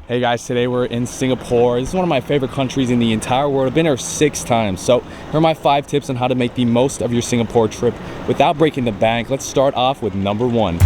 Hey guys, today we're in Singapore. This is one of my favorite countries in the entire world. I've been here 6 times. So here are my 5 tips on how to make the most of your Singapore trip without breaking the bank. Let's start off with number 1.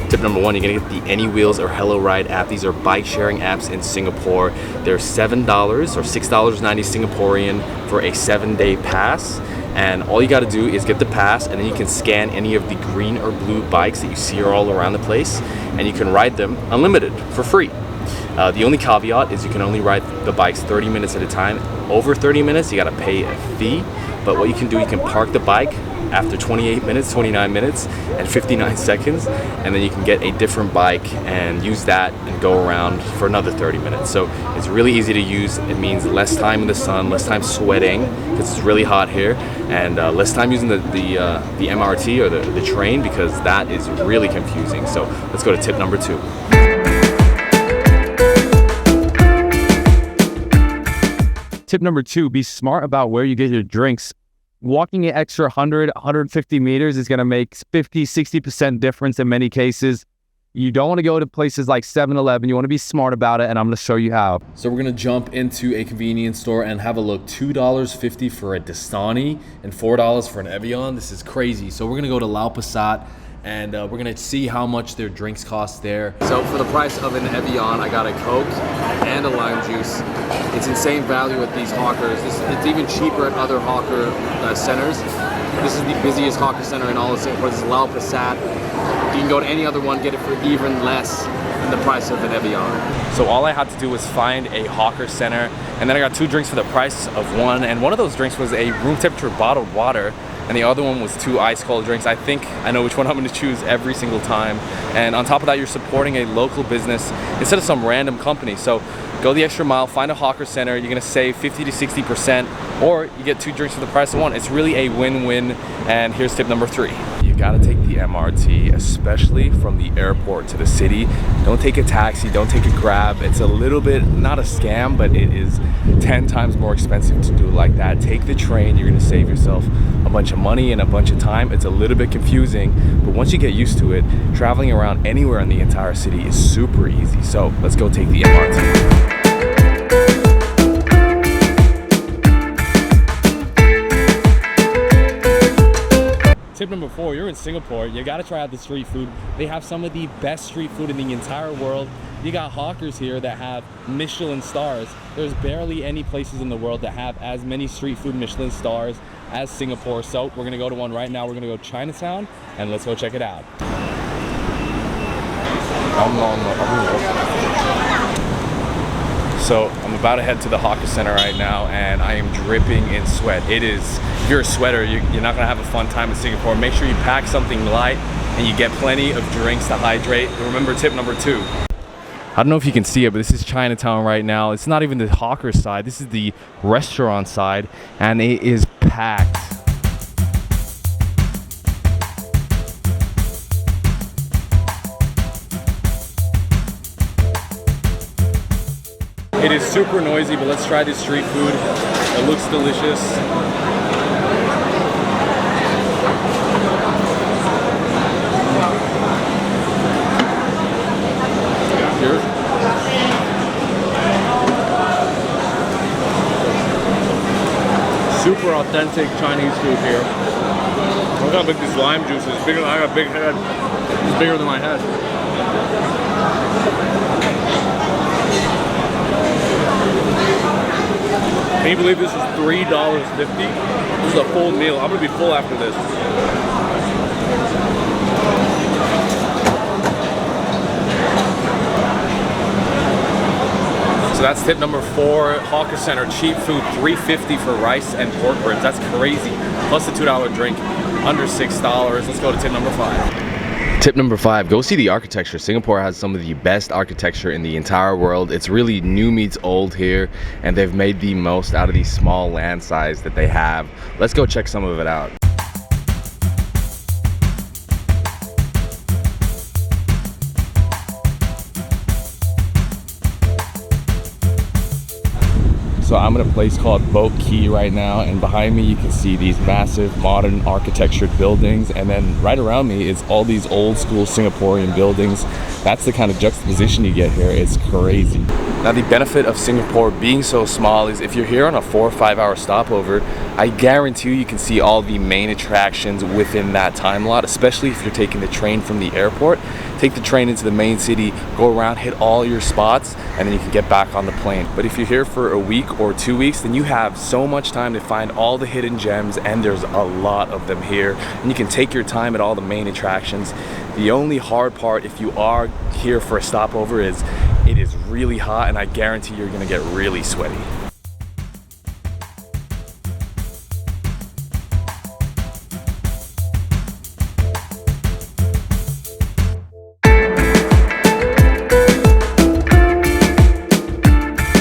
Tip number 1, you're gonna get the AnyWheels or Hello Ride app. These are bike sharing apps in Singapore. They're $7 or $6.90 Singaporean for a 7-day pass. And all you gotta do is get the pass, and then you can scan any of the green or blue bikes that you see all around the place, and you can ride them unlimited for free. The only caveat is you can only ride the bikes 30 minutes at a time. Over 30 minutes, you gotta pay a fee. But what you can do, you can park the bike after 28 minutes, 29 minutes, and 59 seconds, and then you can get a different bike and use that and go around for another 30 minutes. So it's really easy to use. It means less time in the sun, less time sweating, because it's really hot here, and less time using the MRT or the train, because that is really confusing. So let's go to tip number 2. Tip number 2, be smart about where you get your drinks. Walking an extra 100, 150 meters is going to make 50, 60% difference in many cases. You don't want to go to places like 7-Eleven. You want to be smart about it, and I'm going to show you how. So we're going to jump into a convenience store and have a look. $2.50 for a Dasani and $4 for an Evian. This is crazy. So we're going to go to Lau Pa Sat, and we're going to see how much their drinks cost there. So for the price of an Evian, I got a Coke and a lime juice. It's insane value at these hawkers. It's even cheaper at other hawker centers. This is the busiest hawker center in all of Singapore. This is Lau Pa Sat. You can go to any other one, get it for even less than the price of an Evian. So all I had to do was find a hawker center, and then I got 2 drinks for the price of 1. And one of those drinks was a room temperature bottled water, and the other one was 2 ice cold drinks. I think I know which one I'm going to choose every single time. And on top of that, you're supporting a local business instead of some random company. So go the extra mile, find a hawker center. You're going to save 50 to 60%, or you get 2 drinks for the price of 1. It's really a win-win. And here's tip number 3. You got to take the MRT, especially from the airport to the city. Don't take a taxi, don't take a Grab. It's a little bit, not a scam, but it is 10 times more expensive to do it like that. Take the train. You're going to save yourself a bunch of money and a bunch of time. It's a little bit confusing, but once you get used to it, traveling around anywhere in the entire city is super easy. So let's go take the MRT. Tip number 4, you're in Singapore, you gotta try out the street food. They have some of the best street food in the entire world. You got hawkers here that have Michelin stars. There's barely any places in the world that have as many street food Michelin stars as Singapore. So we're gonna go to one right now. We're gonna go to Chinatown, and let's go check it out. So I'm about to head to the hawker center right now, and I am dripping in sweat. It is, if you're a sweater, you're not gonna have a fun time in Singapore. Make sure you pack something light and you get plenty of drinks to hydrate. Remember tip number 2. I don't know if you can see it, but this is Chinatown right now. It's not even the hawker side. This is the restaurant side, and it is packed. It is super noisy, but let's try this street food. It looks delicious. Cheers. Super authentic Chinese food here. Look how big this lime juice is. Bigger. I got a big head. It's bigger than my head. Can you believe this is $3.50? This is a full meal. I'm gonna be full after this. So that's tip number 4. Hawker Center, cheap food, $3.50 for rice and pork ribs. That's crazy. Plus a $2 drink, under $6. Let's go to tip number 5. Tip number 5, go see the architecture. Singapore has some of the best architecture in the entire world. It's really new meets old here, and they've made the most out of the small land size that they have. Let's go check some of it out. So I'm at a place called Quay right now, and behind me you can see these massive modern architectured buildings, and then right around me is all these old school Singaporean buildings. That's the kind of juxtaposition you get here. It's crazy. Now the benefit of Singapore being so small is if you're here on a 4 or 5 hour stopover, I guarantee you can see all the main attractions within that time lot, especially if you're taking the train from the airport. Take the train into the main city, go around, hit all your spots, and then you can get back on the plane. But if you're here for a week or 2 weeks, then you have so much time to find all the hidden gems, and there's a lot of them here. And you can take your time at all the main attractions. The only hard part if you are here for a stopover is it is really hot, and I guarantee you're gonna get really sweaty.